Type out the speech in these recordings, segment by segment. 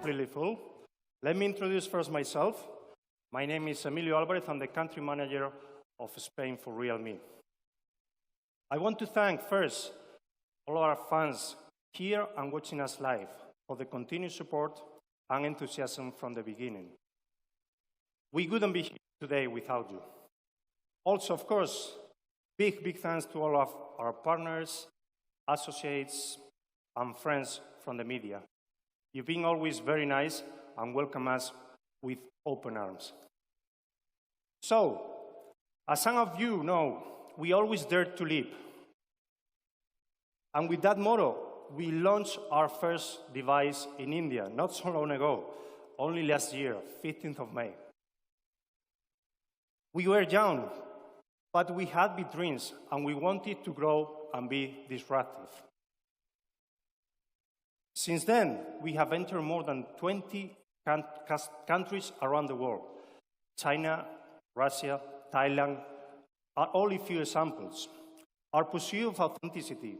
completely full. Let me introduce first myself. My name is Emilio Alvarez. I'm the country manager of Spain for Realme. I want to thank first all our fans here and watching us live for the continued support and enthusiasm from the beginning. We couldn't be here today without you. Also, of course, big thanks to all of our partners, associates, and friends from the media. You've been always very nice and welcome us with open arms. So, as some of you know, we always dare to leap. And with that motto, we launched our first device in India not so long ago, only last year, 15th of May. We were young, but we had big dreams, and we wanted to grow and be disruptive. Since then, we have entered more than 20 countries around the world. China, Russia, Thailand are only a few examples. Our pursuit of authenticity,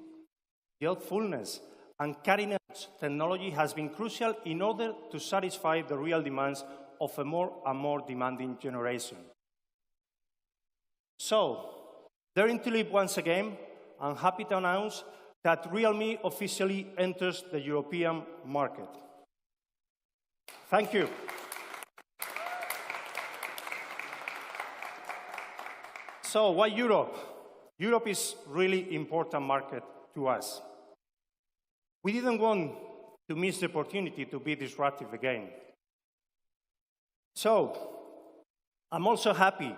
youthfulness, and cutting-edge technology has been crucial in order to satisfy the real demands of a more and more demanding generation. So, daring to leap once again, I'm happy to announce that Realme officially enters the European market. Thank you. So, why Europe? Europe is a really important market to us. We didn't want to miss the opportunity to be disruptive again. So, I'm also happy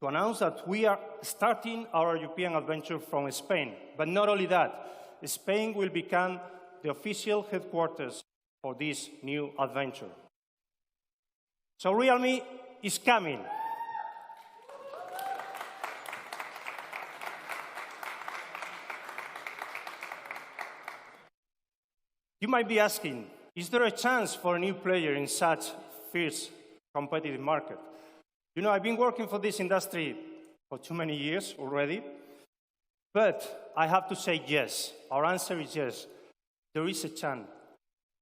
to announce that we are starting our European adventure from Spain. But not only that, Spain will become the official headquarters for this new adventure. So Realme is coming. You might be asking, is there a chance for a new player in such fierce competitive market? You know, I've been working for this industry for too many years already, but I have to say yes. Our answer is yes. There is a chance.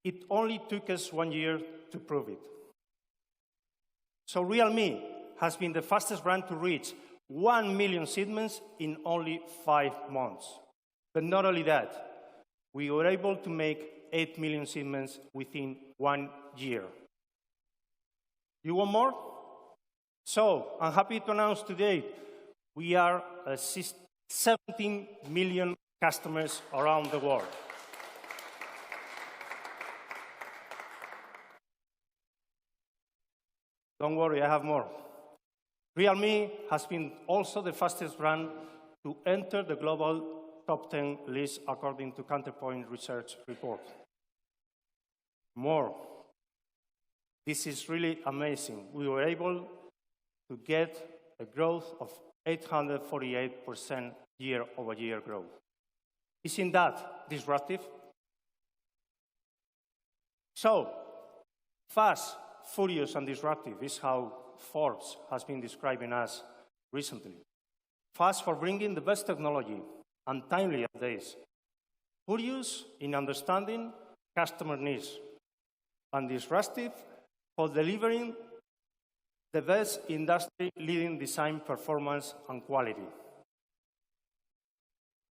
It only took us 1 year to prove it. So Realme has been the fastest brand to reach 1 million shipments in only 5 months. But not only that, we were able to make 8 million shipments within 1 year. You want more? So, I'm happy to announce today we are 17 million customers around the world. Don't worry, I have more. Realme has been also the fastest brand to enter the global top 10 list according to Counterpoint Research report. More. This is really amazing. We were able to get a growth of 848% year-over-year growth. Isn't that disruptive? So, fast, furious, and disruptive is how Forbes has been describing us recently. Fast for bringing the best technology and timely updates. Furious in understanding customer needs. And disruptive for delivering the best industry-leading design, performance, and quality.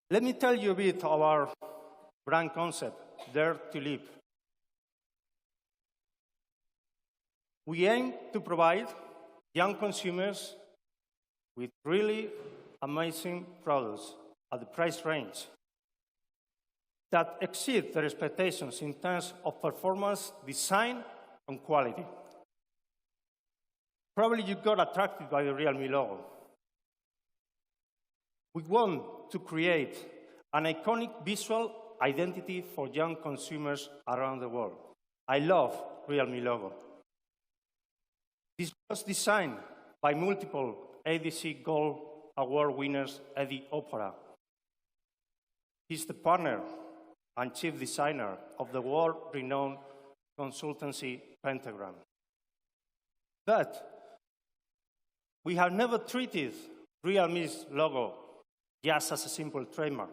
Let me tell you a bit of our brand concept, Dare to Leap. We aim to provide young consumers with really amazing products at the price range that exceed their expectations in terms of performance, design, and quality. Probably you got attracted by the Realme logo. We want to create an iconic visual identity for young consumers around the world. I love Realme logo. This was designed by multiple ADC Gold Award winners Eddie Opera. He's the partner and chief designer of the world-renowned consultancy Pentagram. But we have never treated Realme's logo just as a simple trademark.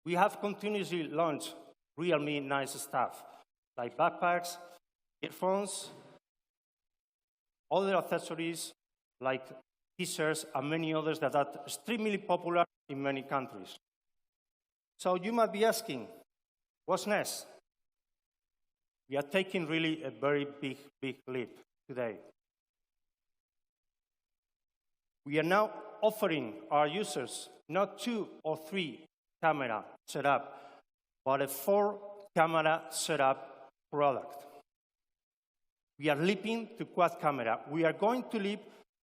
We have continuously launched Realme nice stuff, like backpacks, earphones, other accessories like t-shirts and many others that are extremely popular in many countries. So you might be asking, what's next? We are taking really a very big leap today. We are now offering our users not 2 or 3 camera setup, but a 4-camera setup product. We are leaping to quad camera. We are going to leap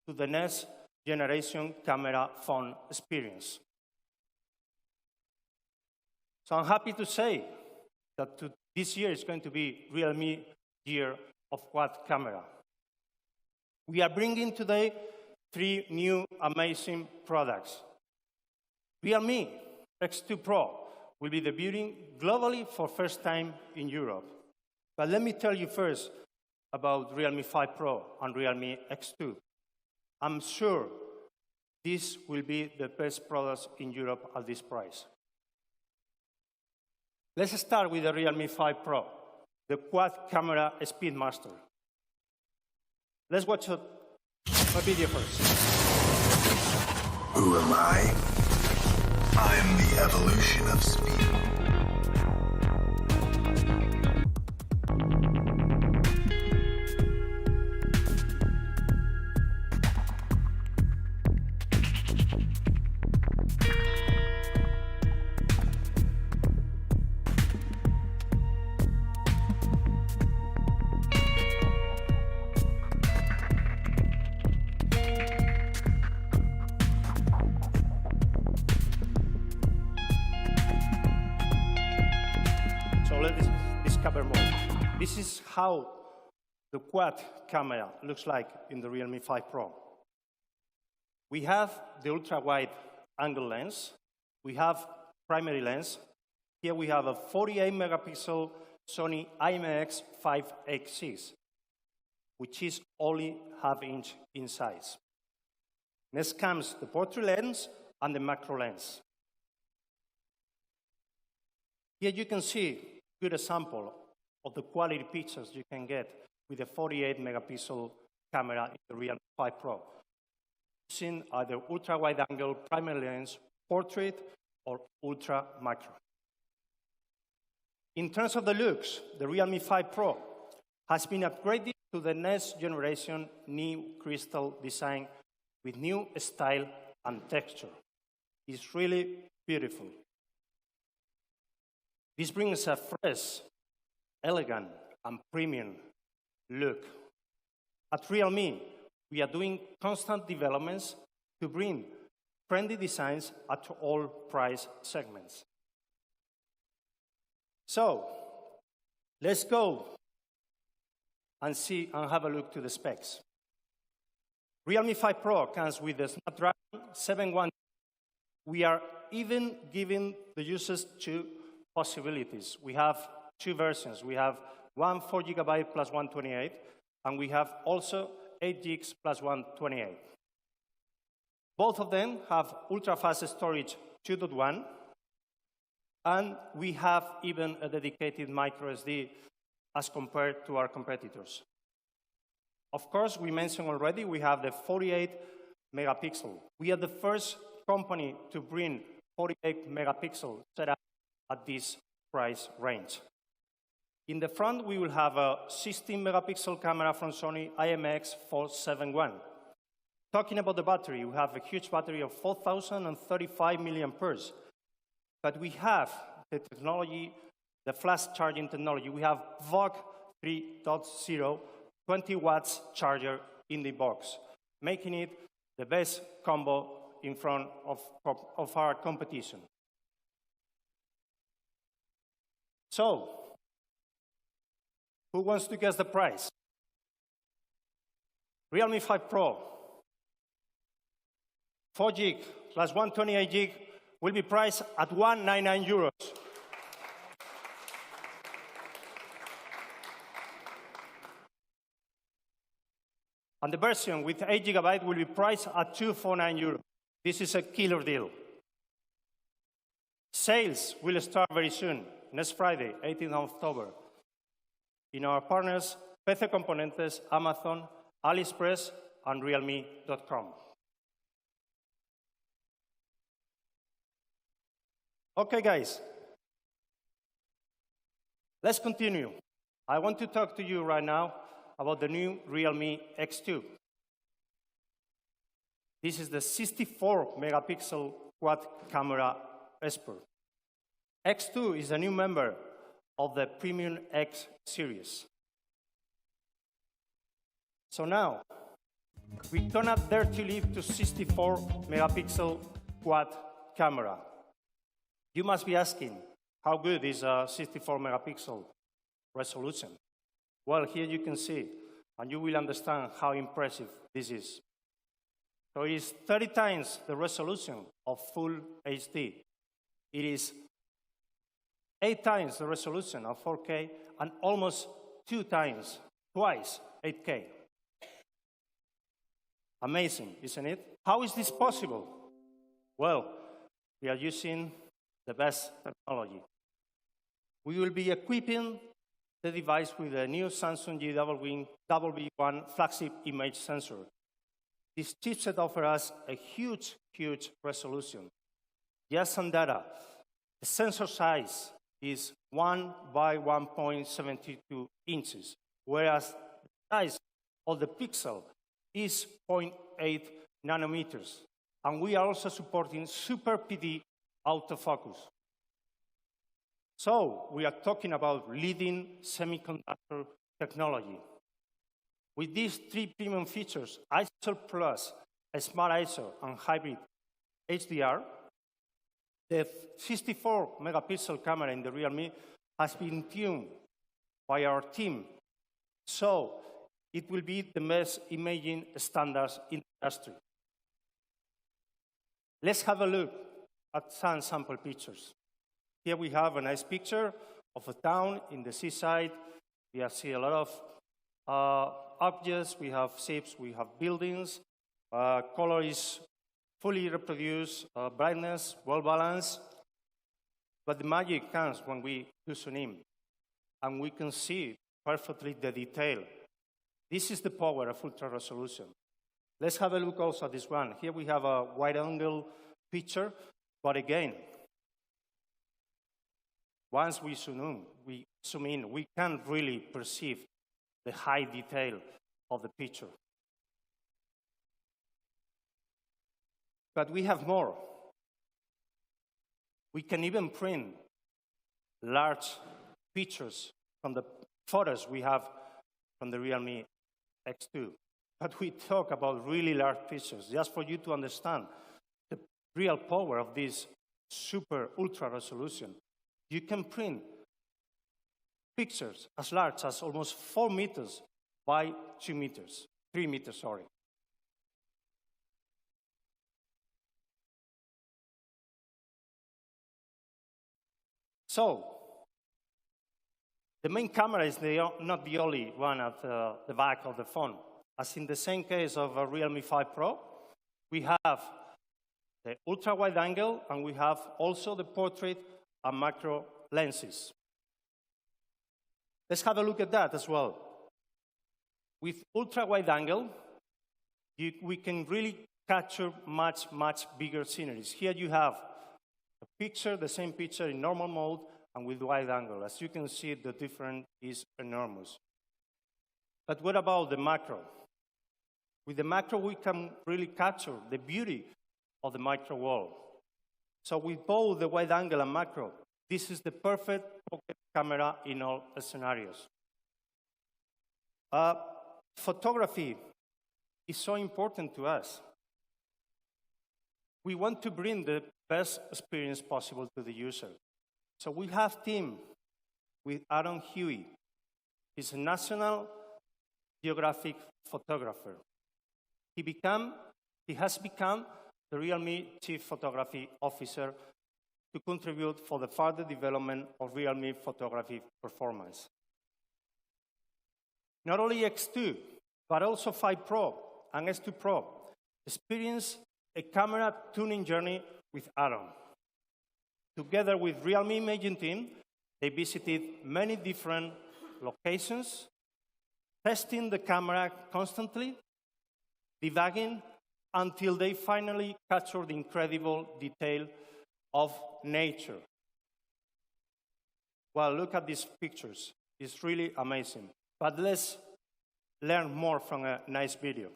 to the next generation camera phone experience. So I'm happy to say that this year is going to be Realme year of quad camera. We are bringing today 3 new amazing products. Realme X2 Pro will be debuting globally for first time in Europe. But let me tell you first about Realme 5 Pro and Realme X2. I'm sure this will be the best products in Europe at this price. Let's start with the Realme 5 Pro, the quad camera Speedmaster. Let's watch a video first. Who am I? I'm the evolution of speed. So let's discover more. This is how the quad camera looks like in the Realme 5 Pro. We have the ultra-wide angle lens. We have primary lens. Here we have a 48-megapixel Sony IMX586, which is only half-inch in size. Next comes the portrait lens and the macro lens. Here you can see a good example of the quality pictures you can get with a 48-megapixel camera in the Realme 5 Pro, using either ultra-wide-angle primary lens, portrait, or ultra-macro. In terms of the looks, the Realme 5 Pro has been upgraded to the next generation new crystal design with new style and texture. It's really beautiful. This brings a fresh, elegant, and premium look. At Realme, we are doing constant developments to bring trendy designs at all price segments. So, let's go and see and have a look to the specs. Realme 5 Pro comes with the Snapdragon 7 We are even giving the users 2 possibilities. We have 2 versions. We have one 4 GB plus 128, and we have also 8 GB plus 128. Both of them have ultra-fast storage 2.1, and we have even a dedicated micro SD as compared to our competitors. Of course, we mentioned already, we have the 48 megapixel. We are the first company to bring 48 megapixel setup at this price range. In the front, we will have a 16 megapixel camera from Sony IMX471. Talking about the battery, we have a huge battery of 4,035 milliamperes. But we have the technology, the flash charging technology. We have VOOC 3.0, 20 watts charger in the box, making it the best combo in front of our competition. So, who wants to guess the price? Realme 5 Pro, 4 GB plus 128 GB will be priced at €199. And the version with 8 GB will be priced at €249. This is a killer deal. Sales will start very soon, next Friday, 18th of October, in our partners PC Componentes, Amazon, AliExpress, and Realme.com. Okay, guys, let's continue. I want to talk to you right now about the new Realme X2. This is the 64 megapixel quad camera expert. X2 is a new member of the Premium X series. So now, we cannot dare to leave to 64 megapixel quad camera. You must be asking, how good is a 64 megapixel resolution? Well, here you can see, and you will understand how impressive this is. So it is 30 times the resolution of full HD. It is 8 times the resolution of 4K, and almost twice 8K. Amazing, isn't it? How is this possible? Well, we are using the best technology. We will be equipping the device with a new Samsung GW1 flagship image sensor. This chipset offers us a huge resolution. Just some data. The sensor size is 1 by 1.72 inches, whereas the size of the pixel is 0.8 nanometers. And we are also supporting Super PD autofocus. So we are talking about leading semiconductor technology. With these 3 premium features, ISO Plus, Smart ISO, and Hybrid HDR, the 64 megapixel camera in the Realme has been tuned by our team. So it will be the best imaging standards in the industry. Let's have a look at some sample pictures. Here we have a nice picture of a town in the seaside. We see a lot of objects. We have shapes, we have buildings. Color is fully reproduced, brightness, well balanced. But the magic comes when we do zoom in, and we can see perfectly the detail. This is the power of ultra resolution. Let's have a look also at this one. Here we have a wide angle picture, but again, once we zoom in, we can really perceive the high detail of the picture. But we have more. We can even print large pictures from the photos we have from the Realme X2. But we talk about really large pictures, just for you to understand the real power of this super ultra resolution. You can print pictures as large as almost 4 meters by 2 meters, 3 meters, sorry. So, the main camera is not the only one at the back of the phone. As in the same case of a Realme 5 Pro, we have the ultra-wide angle, and we have also the portrait and macro lenses. Let's have a look at that as well. With ultra-wide angle, we can really capture much bigger sceneries. Here you have a picture, the same picture in normal mode and with wide angle. As you can see, the difference is enormous. But what about the macro? With the macro, we can really capture the beauty of the micro world. So with both the wide angle and macro, this is the perfect pocket camera in all scenarios. Photography is so important to us. We want to bring the best experience possible to the user. So we have teamed with Aaron Huey. He's a National Geographic photographer. He has become the Realme Chief Photography Officer to contribute for the further development of Realme photography performance. Not only X2, but also 5 Pro and S2 Pro experience a camera tuning journey with Aaron. Together with Realme imaging team, they visited many different locations testing the camera constantly, debugging, until they finally capture the incredible detail of nature. Well, look at these pictures. It's really amazing. But let's learn more from a nice video.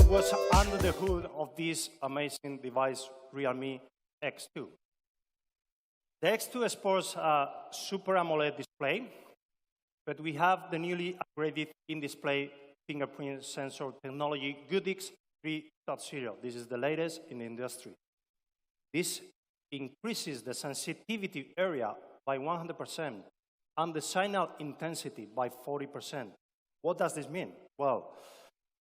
What's under the hood of this amazing device, Realme X2. The X2 sports a Super AMOLED display, but we have the newly upgraded in-display fingerprint sensor technology, Goodix 3.0. This is the latest in the industry. This increases the sensitivity area by 100% and the signal intensity by 40%. What does this mean? Well,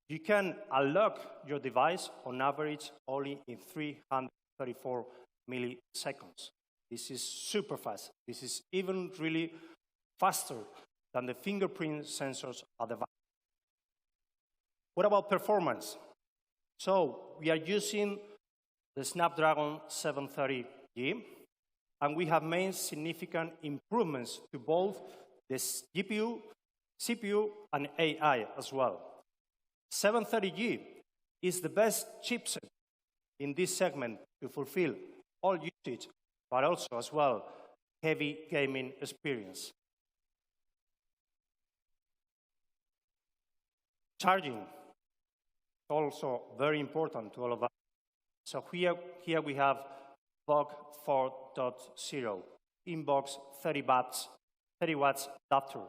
you can unlock your device on average only in 334 milliseconds. This is super fast. This is even really faster than the fingerprint sensors at the back. What about performance? So we are using the Snapdragon 730G, and we have made significant improvements to both the GPU, CPU, and AI as well. 730G is the best chipset in this segment to fulfill all usage, but also as well heavy gaming experience. Charging, also very important to all of us. So here we have VOG 4.0, inbox 30 watts adapter.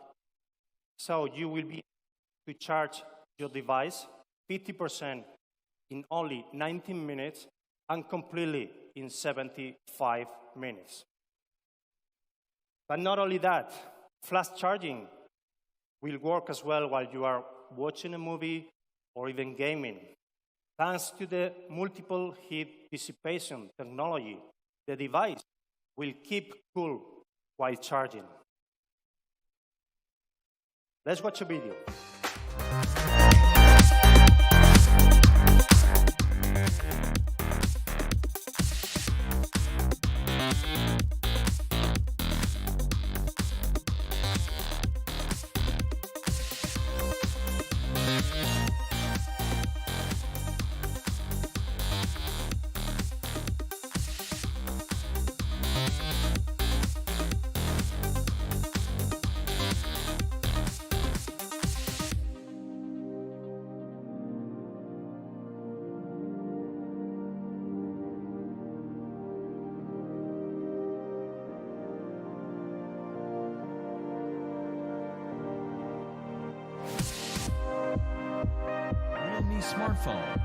So you will be able to charge your device 50% in only 19 minutes and completely in 75 minutes. But not only that, flash charging will work as well while you are watching a movie or even gaming. Thanks to the multiple heat dissipation technology, the device will keep cool while charging. Let's watch a video. Realme smartphone.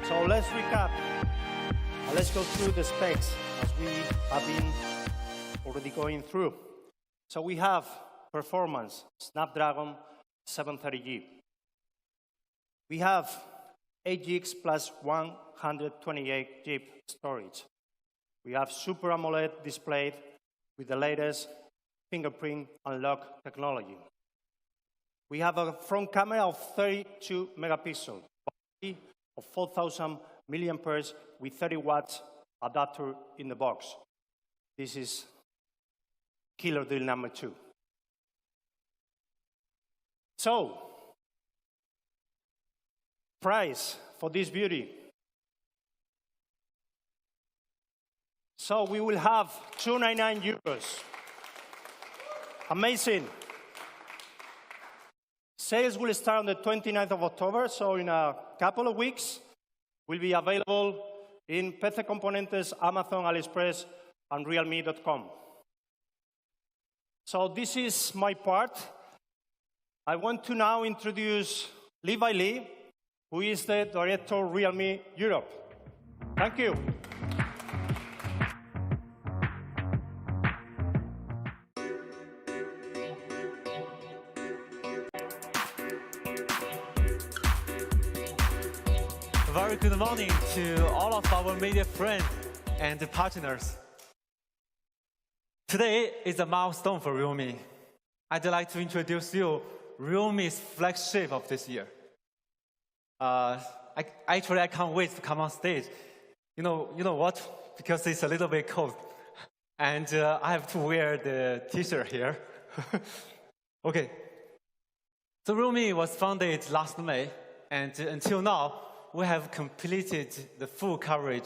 So let's recap. Let's go through the specs as we have been already going through. So we have performance, Snapdragon 730G. We have 8 GB plus 128 GB storage. We have Super AMOLED display with the latest fingerprint unlock technology. We have a front camera of 32 megapixels, battery of 4,000 milliamperes with 30 watts adapter in the box. This is killer deal number 2. So, price for this beauty. So we will have 299 euros. Amazing. Sales will start on the 29th of October, so in a couple of weeks, will be available in PC Componentes, Amazon, AliExpress, and Realme.com. So this is my part. I want to now introduce Levi Lee, who is the Director of Realme Europe. Thank you. Very good morning to all of our media friends and partners. Today is a milestone for Realme. I'd like to introduce you Realme's flagship of this year. I can't wait to come on stage. You know what? Because it's a little bit cold, and I have to wear the T-shirt here. Okay. So Realme was founded last May, and until now, we have completed the full coverage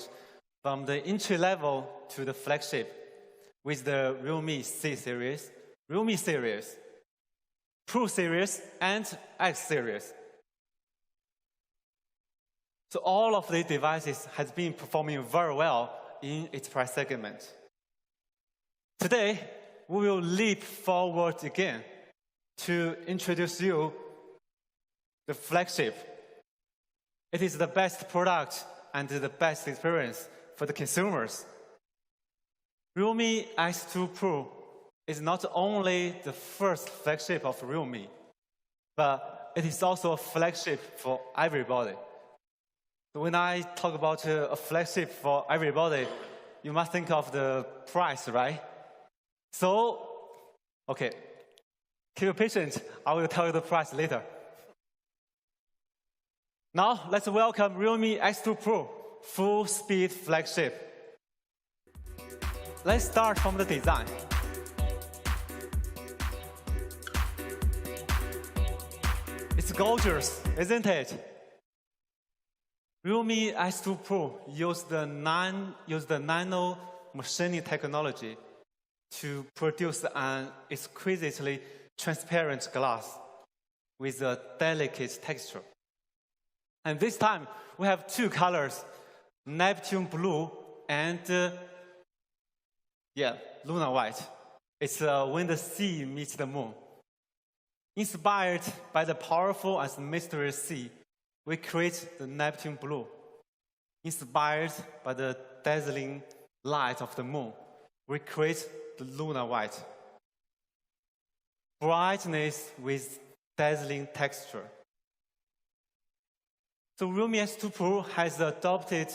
from the entry level to the flagship with the Realme C series, Realme series, Pro series, and X series. So all of these devices has been performing very well in its price segment. Today, we will leap forward again to introduce you the flagship. It is the best product and the best experience for the consumers. Realme X2 Pro is not only the first flagship of Realme, but it is also a flagship for everybody. So when I talk about a flagship for everybody, you must think of the price, right? So, okay, keep patient. I will tell you the price later. Now, let's welcome Realme X2 Pro full-speed flagship. Let's start from the design. It's gorgeous, isn't it? Realme X2 Pro used the nano machining technology to produce an exquisitely transparent glass with a delicate texture. And this time, we have two colors, Neptune Blue and, Luna White. It's when the sea meets the moon. Inspired by the powerful and mysterious sea, we create the Neptune Blue. Inspired by the dazzling light of the moon, we create the Luna White. Brightness with dazzling texture. So Realme X2 Pro has adopted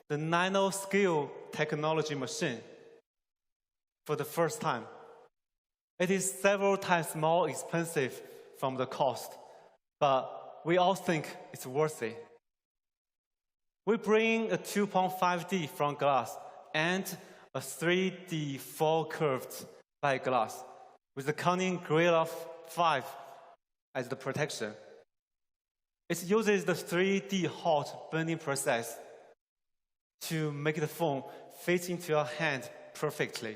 the nano-scale technology machine for the first time. It is several times more expensive from the cost, but we all think it's worth it. We bring a 2.5D front glass and a 3D full curved back glass with the cunning Gorilla 5 as the protection. It uses the 3D hot burning process to make the phone fit into your hand perfectly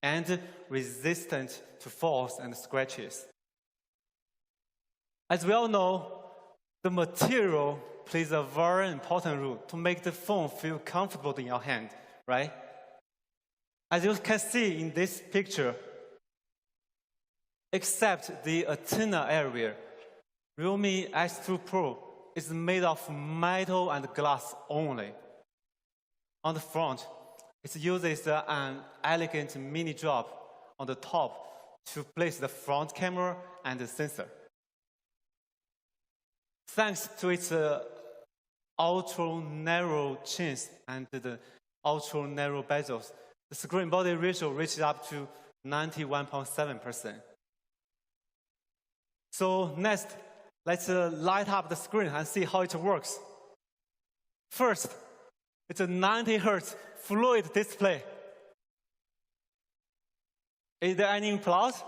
and resistant to falls and scratches. As we all know, the material plays a very important role to make the phone feel comfortable in your hand, right? As you can see in this picture, except the antenna area, Realme X2 Pro is made of metal and glass only. On the front, it uses an elegant mini drop on the top to place the front camera and the sensor. Thanks to its ultra-narrow chins and the ultra-narrow bezels, the screen body ratio reaches up to 91.7%. So next, let's light up the screen and see how it works. First, it's a 90 Hz fluid display. Is there any applause?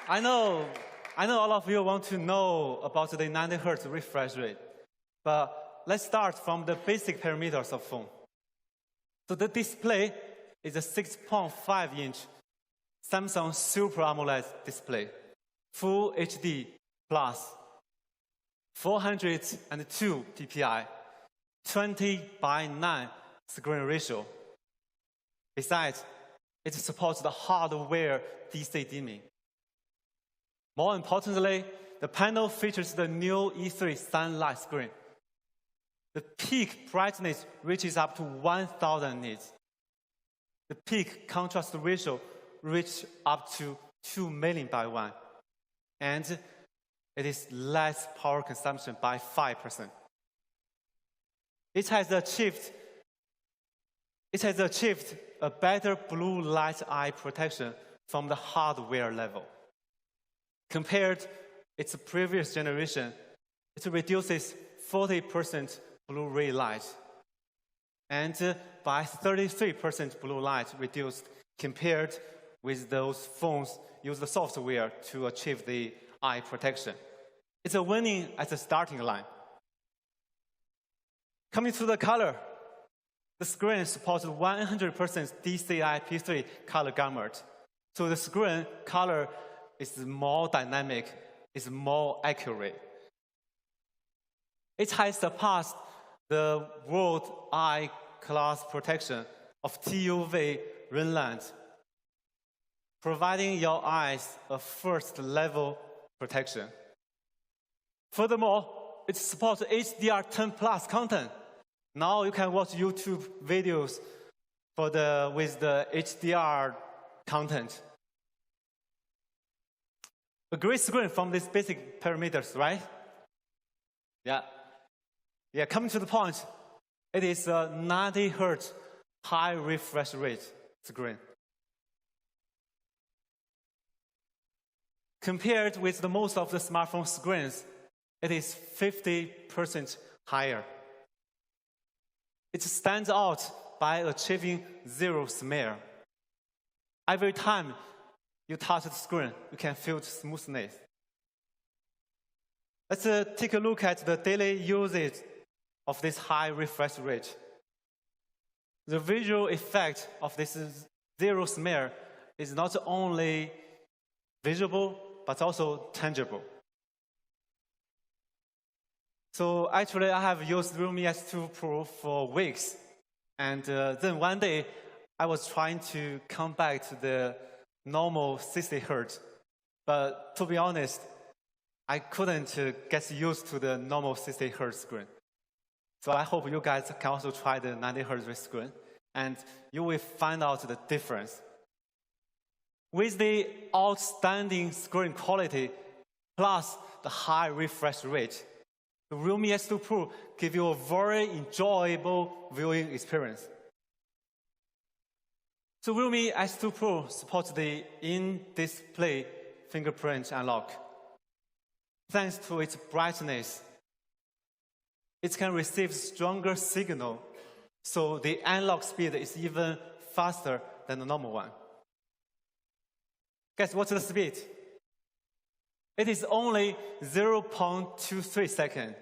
I know I know all of you want to know about the 90 Hz refresh rate, but let's start from the basic parameters of phone. So the display is a 6.5-inch Samsung Super AMOLED display, Full HD Plus, 402 ppi, 20:9 screen ratio. Besides, it supports the hardware DC dimming. More importantly, the panel features the new E3 sunlight screen. The peak brightness reaches up to 1000 nits. The peak contrast ratio reaches up to 2 million by 1. And it is less power consumption by 5%. It has achieved a better blue light eye protection from the hardware level. Compared to its previous generation, it reduces 40% blue ray light and by 33% blue light reduced compared with those phones use the software to achieve the eye protection. It's a winning at the starting line. Coming to the color, the screen supports 100% DCI-P3 color gamut. So the screen color is more dynamic, is more accurate. It has surpassed the world eye class protection of TUV Renland, providing your eyes a first-level protection. Furthermore, it supports HDR10+ content. Now you can watch YouTube videos with the HDR content. A great screen from these basic parameters, right? Yeah, coming to the point, it is a 90 Hz high refresh rate screen. Compared with the most of the smartphone screens, it is 50% higher. It stands out by achieving zero smear. Every time you touch the screen, you can feel the smoothness. Let's take a look at the daily usage of this high refresh rate. The visual effect of this zero smear is not only visible, but also tangible. So actually, I have used Realme S2 Pro for weeks. And then one day, I was trying to come back to the normal 60 Hz. But to be honest, I couldn't get used to the normal 60 Hz screen. So I hope you guys can also try the 90 Hz screen, and you will find out the difference. With the outstanding screen quality, plus the high refresh rate, the Realme S2 Pro gives you a very enjoyable viewing experience. So Realme S2 Pro supports the in-display fingerprint unlock. Thanks to its brightness, it can receive stronger signal, so the unlock speed is even faster than the normal one. Guess what's the speed? It is only 0.23 seconds.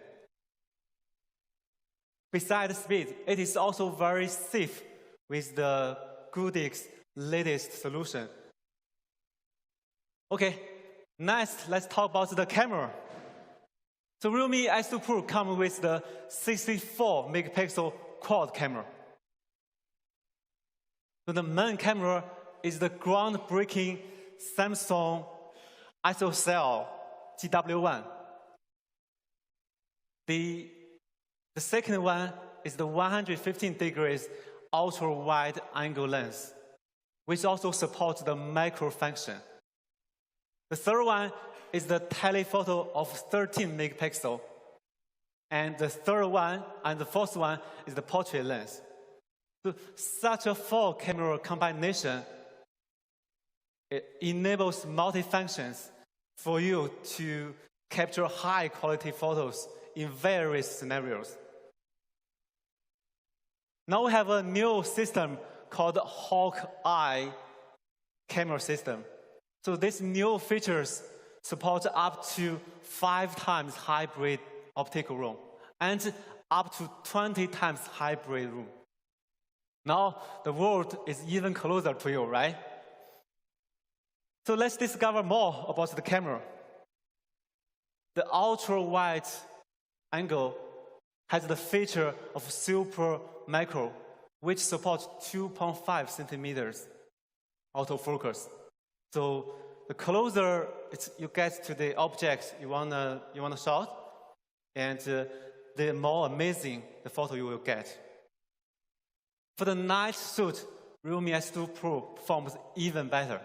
Besides speed, it is also very safe with the Goodix latest solution. Okay, next let's talk about the camera. So Realme S2 Pro comes with the 64 megapixel quad camera. So the main camera is the groundbreaking Samsung ISOCELL GW1. The second one is the 115 degrees ultra-wide angle lens, which also supports the macro function. The third one is the telephoto of 13 megapixel. And the third one and the fourth one is the portrait lens. So such a four-camera combination, it enables multi-functions for you to capture high-quality photos in various scenarios. Now we have a new system called Hawk-Eye camera system. So these new features support up to 5 times hybrid optical room and up to 20 times hybrid room. Now the world is even closer to you, right? So let's discover more about the camera. The ultra-wide angle has the feature of super macro, which supports 2.5 centimeters autofocus. So the closer you get to the object you wanna shot, and the more amazing the photo you will get. For the night shoot, Realme S2 Pro performs even better.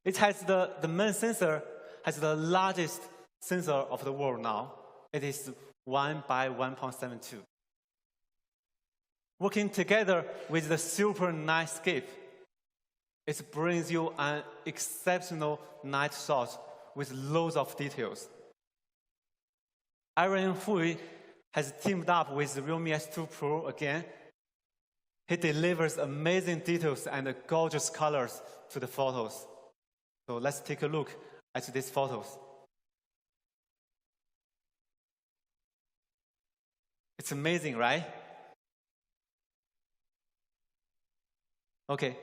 It has the main sensor has the largest sensor of the world now. It is 1 by 1.72. Working together with the super night scape, it brings you an exceptional night shot with loads of details. Aaron Hui has teamed up with Realme S2 Pro again. He delivers amazing details and gorgeous colors to the photos. So let's take a look at these photos. It's amazing, right? Okay.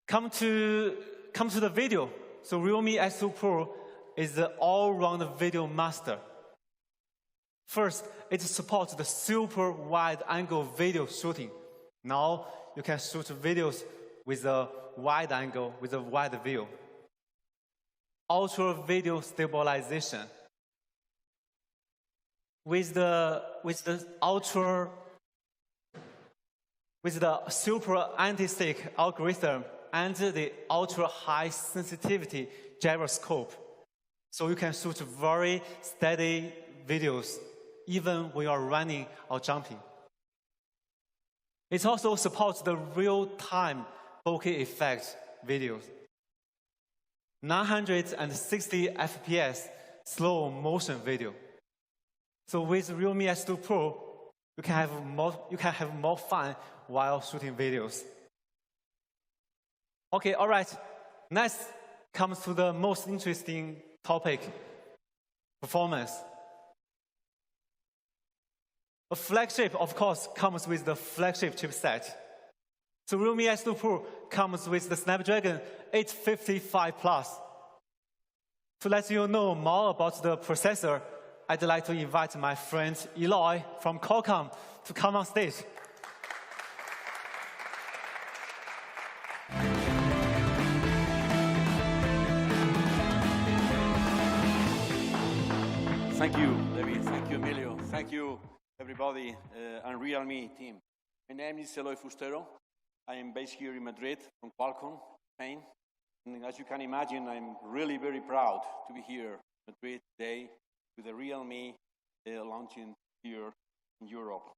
Come to the video. So Realme S2 Pro is the all-round video master. First, it supports the super wide-angle video shooting. Now you can shoot videos with a wide angle, with a wide view. Ultra video stabilization. With the super anti-stick algorithm and the ultra high sensitivity gyroscope, so you can shoot very steady videos even when you are running or jumping. It also supports the real-time bokeh effect videos. 960 FPS slow motion video. So with Realme S2 Pro, you can have more fun while shooting videos. Okay, all right. Next comes to the most interesting topic, performance. A flagship, of course, comes with the flagship chipset. So Realme S2 Pro comes with the Snapdragon 855 Plus. To let you know more about the processor, I'd like to invite my friend Eloy from Qualcomm to come on stage. Thank you, David. Thank you, Emilio. Thank you, everybody, and Realme team. My name is Eloy Fustero. I am based here in Madrid from Qualcomm, Spain. And as you can imagine, I'm really very proud to be here in Madrid today with the Realme launching here in Europe.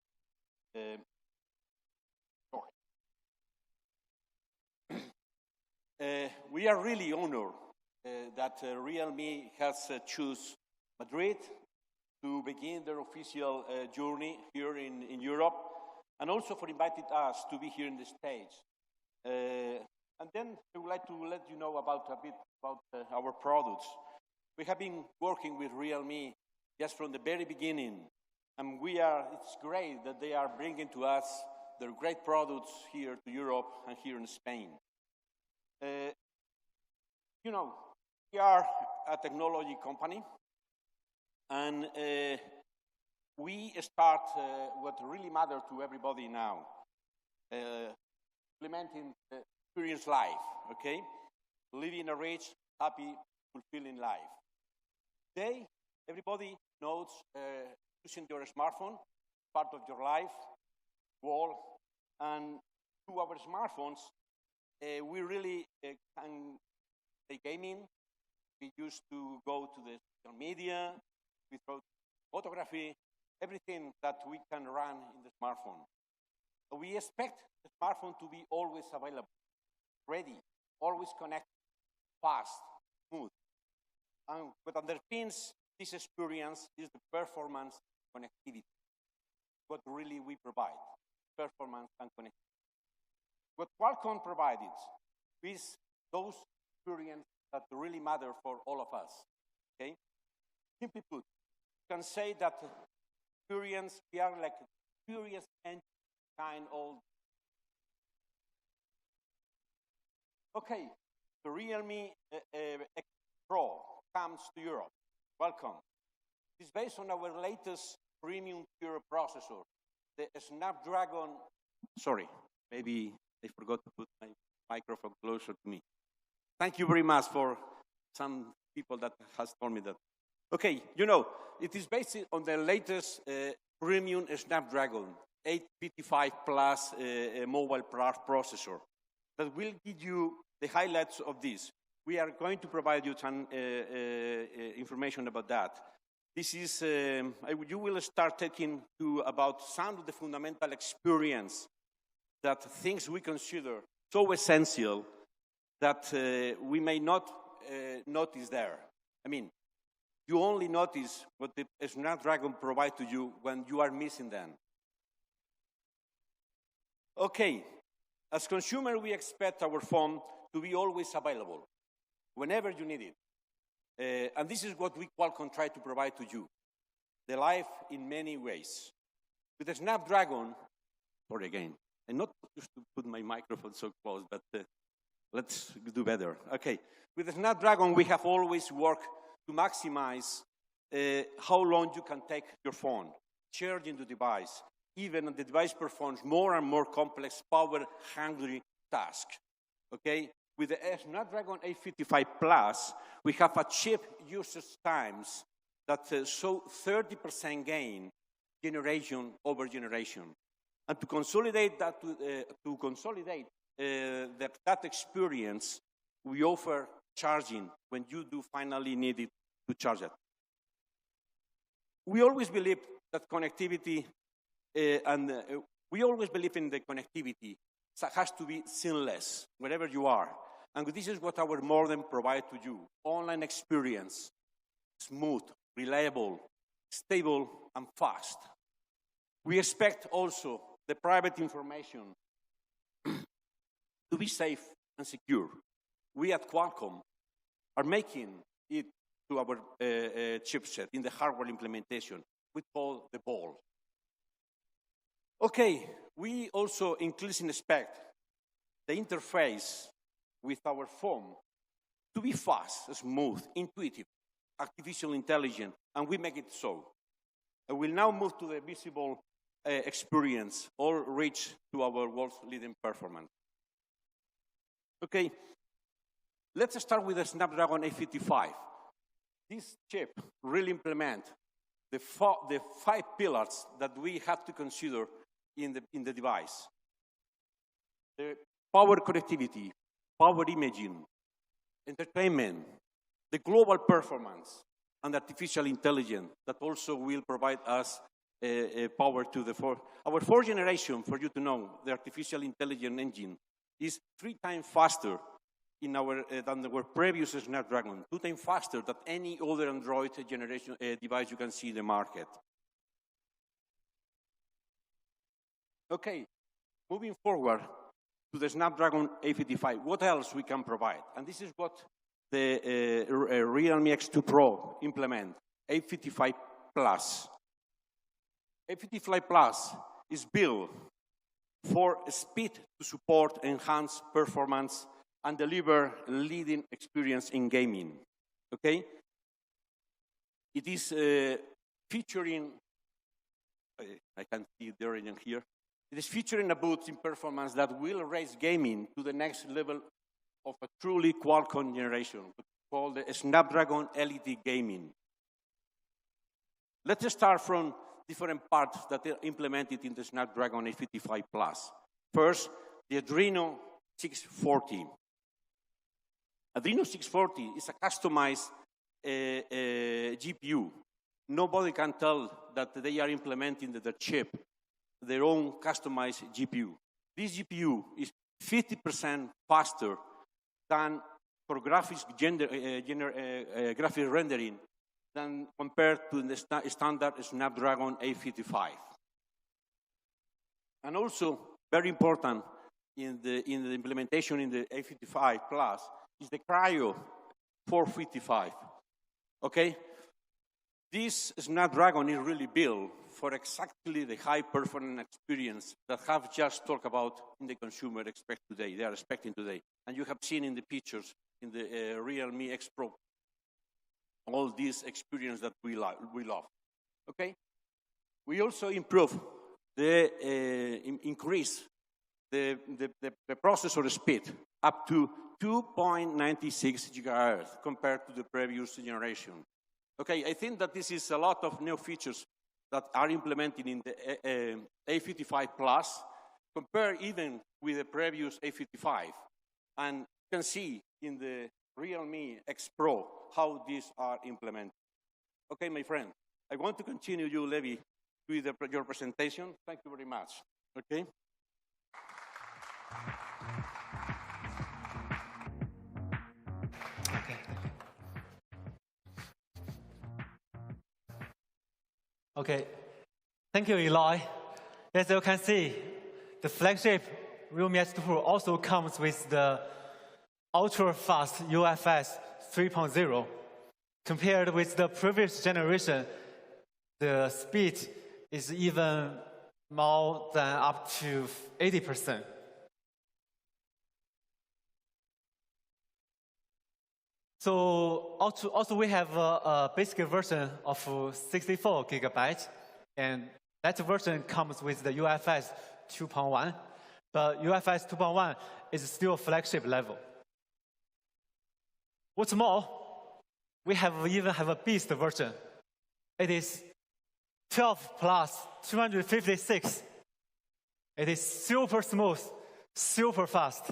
We are really honored that Realme has chosen Madrid to begin their official journey here in Europe, and also for inviting us to be here in the stage. And then I would like to let you know a bit about our products. We have been working with Realme just from the very beginning, and it's great that they are bringing to us their great products here to Europe and here in Spain. You know, we are a technology company, and we start what really matters to everybody now, implementing experience life, okay? Living a rich, happy, fulfilling life. Today, everybody knows using your smartphone, part of your life, world, and through our smartphones, we really can play gaming. We used to go to the social media, we throw photography, everything that we can run in the smartphone. So we expect the smartphone to be always available, ready, always connected, fast, smooth. And what underpins this experience is the performance connectivity. What really we provide, performance and connectivity. What Qualcomm provided is those experience that really matter for all of us. Okay? Simply put, you can say that experience, we are like a curious and kind old. Okay, the Realme X Pro comes to Europe. Welcome. It's based on our latest premium pure processor, the Snapdragon. Sorry, maybe I forgot to put my microphone closer to me. Thank you very much for some people that has told me that. Okay, you know, it is based on the latest premium Snapdragon 855 Plus mobile processor that will give you the highlights of this. We are going to provide you some information about that. This is, you will start taking to about some of the fundamental experience that things we consider so essential that we may not notice there. I mean, you only notice what the Snapdragon provides to you when you are missing them. Okay, as consumer, we expect our phone to be always available, whenever you need it. And this is what we Qualcomm try to provide to you, the life in many ways. With the Snapdragon, sorry again, and not just to put my microphone so close, but let's do better. Okay, with the Snapdragon, we have always worked to maximize how long you can take your phone, charging the device, even as the device performs more and more complex, power-hungry tasks. Okay, with the Snapdragon 855 Plus, we have achieved usage times that show 30% gain generation over generation. And to consolidate that, that experience, we offer charging when you do finally need it to charge it. We always believe that connectivity, we always believe in the connectivity. So it has to be seamless wherever you are. And this is what our modem provides to you. Online experience, smooth, reliable, stable, and fast. We expect also the private information to be safe and secure. We at Qualcomm are making it to our chipset in the hardware implementation. We call the ball. Okay, we also increasingly expect the interface with our phone to be fast, smooth, intuitive, artificial intelligence, and we make it so. I will now move to the visible experience, all reach to our world's leading performance. Okay, let's start with the Snapdragon 855. This chip really implements the 5 pillars that we have to consider in the device. The power connectivity, power imaging, entertainment, the global performance, and artificial intelligence that also will provide us power to our fourth generation, for you to know, the artificial intelligence engine is 3 times faster than our previous Snapdragon, 2 times faster than any other Android generation device you can see in the market. Okay, moving forward to the Snapdragon 855, what else we can provide? And this is what the Realme X2 Pro implement, 855 Plus. 855 Plus is built for speed to support enhanced performance and deliver leading experience in gaming, okay? It is featuring, I can see the origin here. It is featuring a boost in performance that will raise gaming to the next level of a truly Qualcomm generation, called the Snapdragon Elite Gaming. Let's start from different parts that are implemented in the Snapdragon 855 Plus. First, the Adreno 640. Adreno 640 is a customized GPU. Nobody can tell that they are implementing the chip, their own customized GPU. This GPU is 50% faster than for graphics graphic rendering than compared to the standard Snapdragon 855. And also, very important in the implementation in the 855 Plus is the cryo 455. Okay? This Snapdragon is really built for exactly the high performance experience that have just talked about in the consumer expect today. They are expecting today. And you have seen in the pictures in the Realme X Pro all this experience that we love. Okay? We also improve increase the processor speed up to 2.96 gigahertz compared to the previous generation. Okay, I think that this is a lot of new features that are implemented in the A55 Plus, compared even with the previous A55. And you can see in the Realme X Pro how these are implemented. Okay, my friend, I want to continue you, Levi, with your presentation. Thank you very much. Okay? Okay, thank you, Eloy. As you can see, the flagship Realme S2 Pro also comes with the ultra-fast UFS 3.0. Compared with the previous generation, the speed is even more than up to 80%. So also we have a basic version of 64 gigabytes, and that version comes with the UFS 2.1, but UFS 2.1 is still flagship level. What's more, we even have a beast version. It is 12 plus 256. It is super smooth, super fast.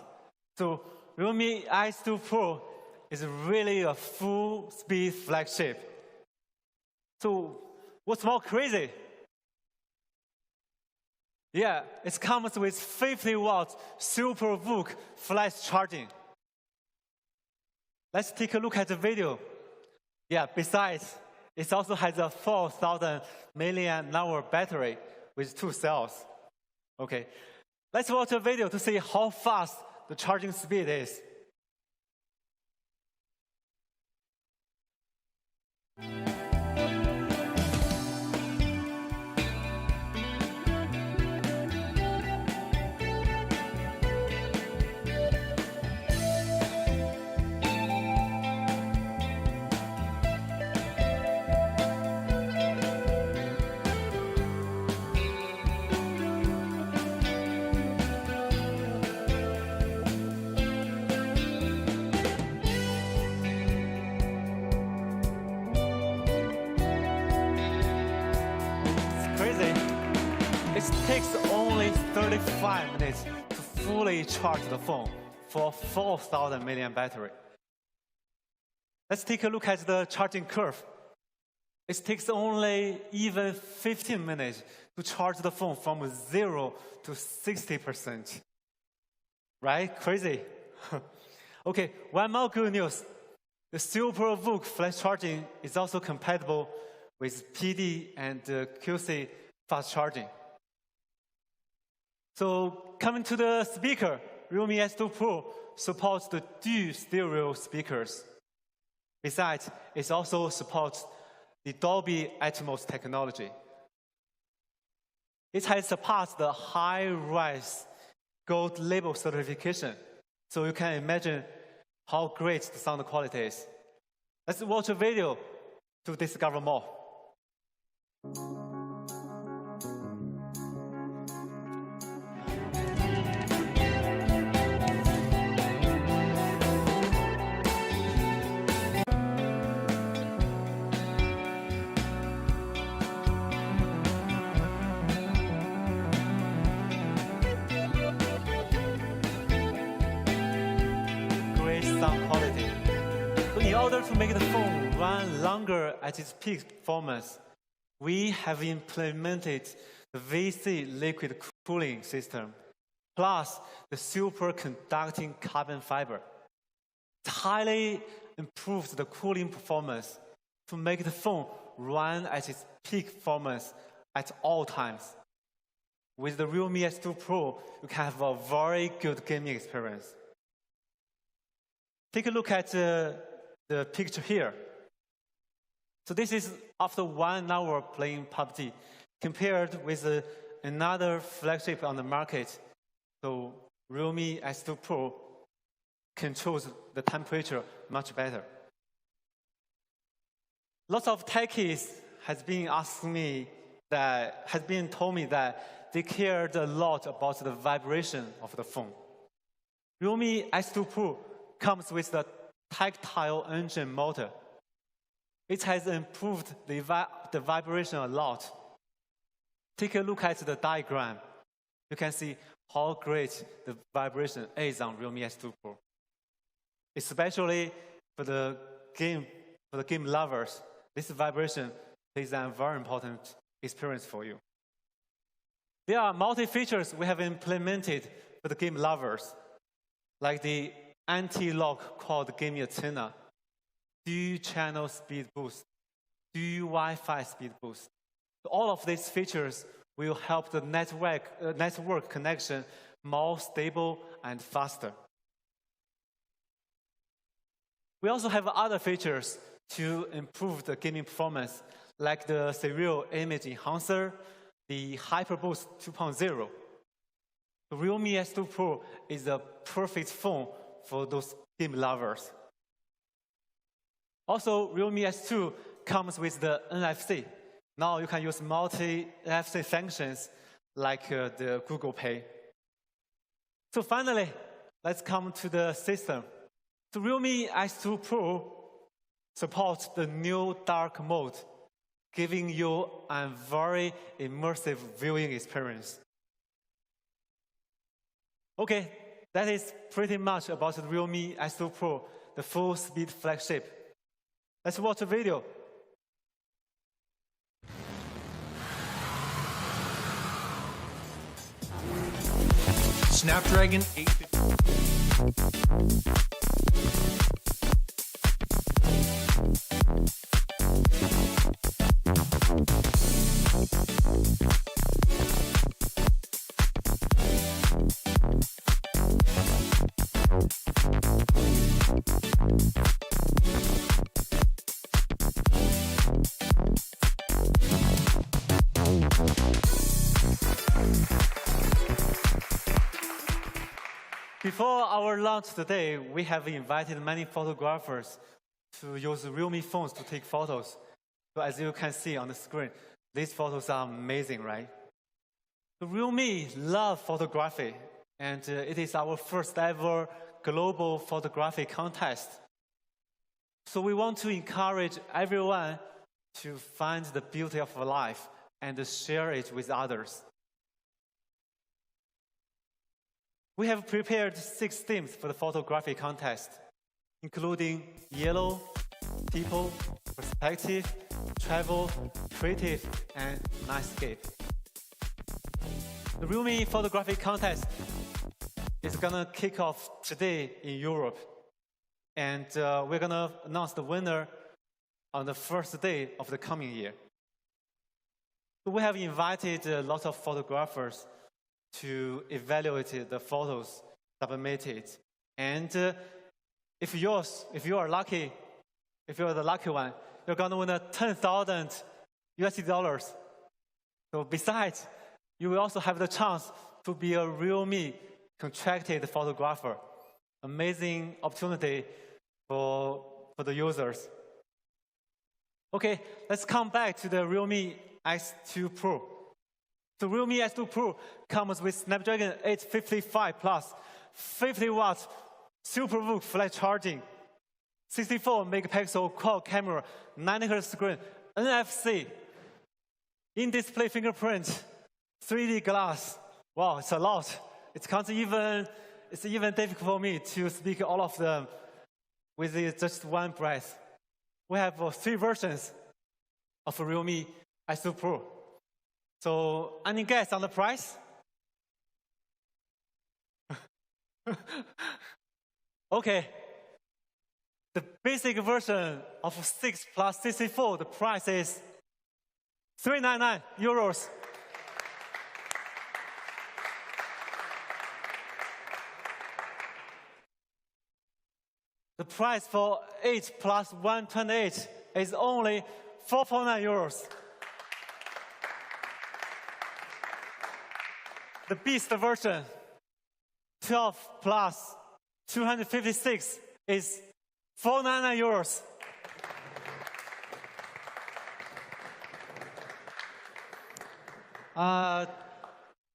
So Realme S2 Pro is really a full-speed flagship. So what's more crazy? Yeah, it comes with 50-watt super VOOC flash charging. Let's take a look at the video. Yeah, besides, it also has a 4,000 milliamp-hour battery with 2 cells. Okay, let's watch a video to see how fast the charging speed is. It takes only 35 minutes to fully charge the phone for 4,000 milliamp battery. Let's take a look at the charging curve. It takes only even 15 minutes to charge the phone from 0 to 60%. Right? Crazy. Okay, one more good news. The Super VOOC flash charging is also compatible with PD and QC fast charging. So coming to the speaker, Realme S2 Pro supports the dual stereo speakers. Besides, it also supports the Dolby Atmos technology. It has surpassed the high-res gold label certification, so you can imagine how great the sound quality is. Let's watch a video to discover more. Sound quality. So in order to make the phone run longer at its peak performance, we have implemented the VC liquid cooling system, plus the superconducting carbon fiber. It highly improves the cooling performance to make the phone run at its peak performance at all times. With the Realme S2 Pro, you can have a very good gaming experience. Take a look at the the picture here. So this is after 1 hour playing PUBG, compared with another flagship on the market. So Realme S2 Pro controls the temperature much better. Lots of techies has been told me that they cared a lot about the vibration of the phone. Realme S2 Pro comes with the tactile engine motor. It has improved the vibration a lot. Take a look at the diagram. You can see how great the vibration is on Realme S2 Pro. Especially for the game lovers, this vibration is a very important experience for you. There are multi-features we have implemented for the game lovers, like the anti-lock called Gaming Antenna, dual-channel speed boost, dual Wi-Fi speed boost. All of these features will help the network connection more stable and faster. We also have other features to improve the gaming performance, like the serial image enhancer, the HyperBoost 2.0. The Realme S2 Pro is a perfect phone for those game lovers. Also, Realme S2 comes with the NFC. Now you can use multi-NFC functions like the Google Pay. So finally, let's come to the system. The Realme S2 Pro supports the new dark mode, giving you a very immersive viewing experience. Okay, that is pretty much about the Realme S2 Pro, the full-speed flagship. Let's watch a video. Snapdragon 850. Before our launch today, we have invited many photographers to use Realme phones to take photos. So as you can see on the screen, these photos are amazing, right? The Realme love photography, and it is our first ever global photography contest. So we want to encourage everyone to find the beauty of life and share it with others. We have prepared 6 themes for the photography contest, including yellow, people, perspective, travel, creative, and landscape. The Realme photography contest is going to kick off today in Europe, and we're going to announce the winner on the first day of the coming year. So we have invited a lot of photographers to evaluate the photos submitted. And if you are lucky, if you're the lucky one, you're going to win 10,000 USD dollars. So besides, you will also have the chance to be a Realme contracted photographer. Amazing opportunity for the users. Okay, let's come back to the Realme S2 Pro. The Realme S2 Pro comes with Snapdragon 855 Plus, 50 watts SuperVOOC flash charging, 64 megapixel quad camera, 90Hz screen, NFC, in-display fingerprint, 3D glass. Wow, it's a lot. It's even difficult for me to speak all of them with just one breath. We have 3 versions of Realme S2 Pro. So, any guess on the price? Okay. The basic version of 6 plus 64, the price is €399. The price for 8 plus 128 is only 449 euros. The Beast version, 12 plus 256 is 499 euros.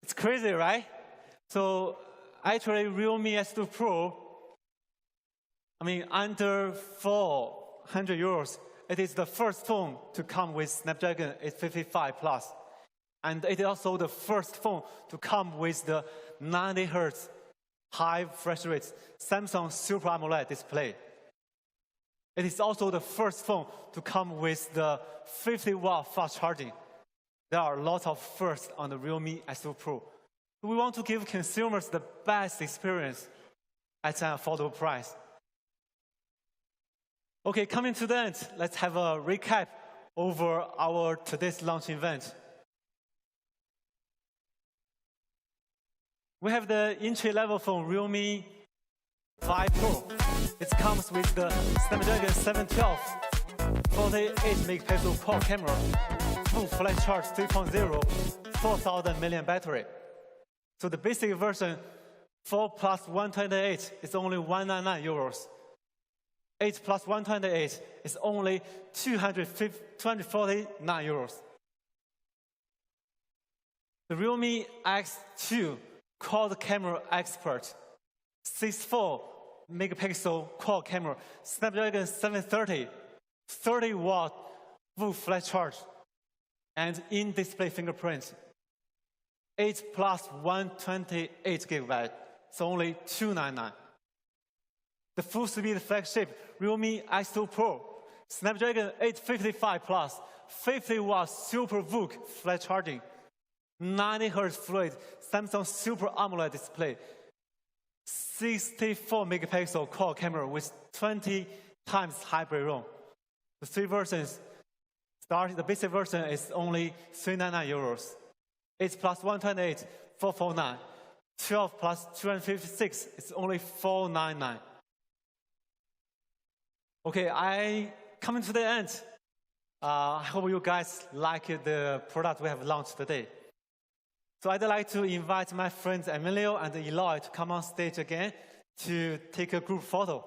It's crazy, right? So actually, Realme S2 Pro, under 400 euros, it is the first phone to come with Snapdragon 855 Plus. And it is also the first phone to come with the 90 Hz high refresh rate Samsung Super AMOLED display. It is also the first phone to come with the 50-watt fast charging. There are lots of firsts on the Realme S2 Pro. We want to give consumers the best experience at an affordable price. Okay, coming to the end, let's have a recap over our today's launch event. We have the entry-level phone, Realme 5 Pro. It comes with the Snapdragon 712, 48-megapixel quad camera, full flash charge 3.0, 4,000 milliamp battery. So the basic version, 4 plus 128, is only 199 euros. 8 plus 128 is only 249 euros. The Realme X2 quad camera expert, 64-megapixel quad camera, Snapdragon 730, 30-watt full flash charge, and in-display fingerprint. 8 plus 128 gigabyte, it's only 299. The full-speed flagship Realme X2 Pro, Snapdragon 855 Plus, 50-watt Super VOOC flash charging, 90 Hz fluid Samsung Super AMOLED display, 64-megapixel quad camera with 20 times hybrid ROM. The three versions, the basic version is only 399 euros. 8 plus 128, 449. 12 plus 256 is only 499. Okay, coming to the end. I hope you guys like the product we have launched today. So I'd like to invite my friends Emilio and Eloy to come on stage again to take a group photo.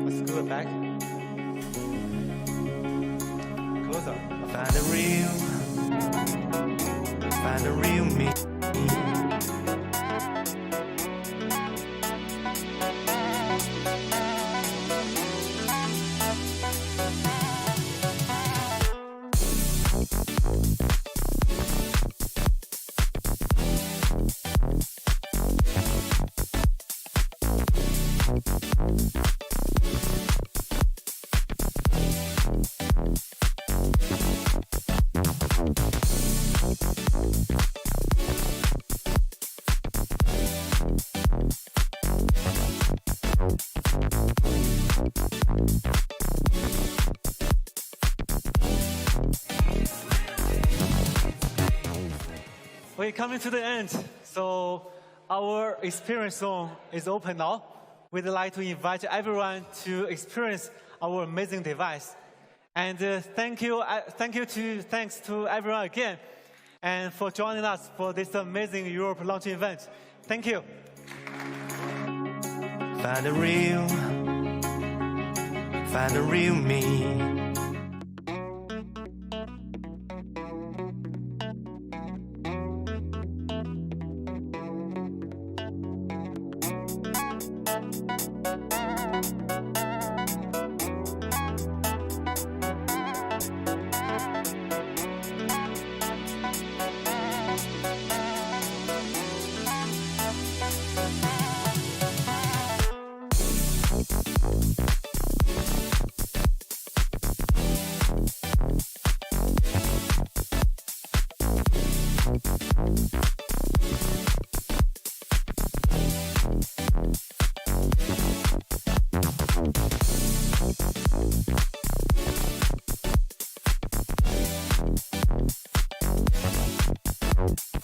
Let's go back. Closer. Find a real me. We're coming to the end, so our experience zone is open now. We'd like to invite everyone to experience our amazing device. And thanks to everyone again, and for joining us for this amazing Europe launch event. Thank you. Find a real me. me.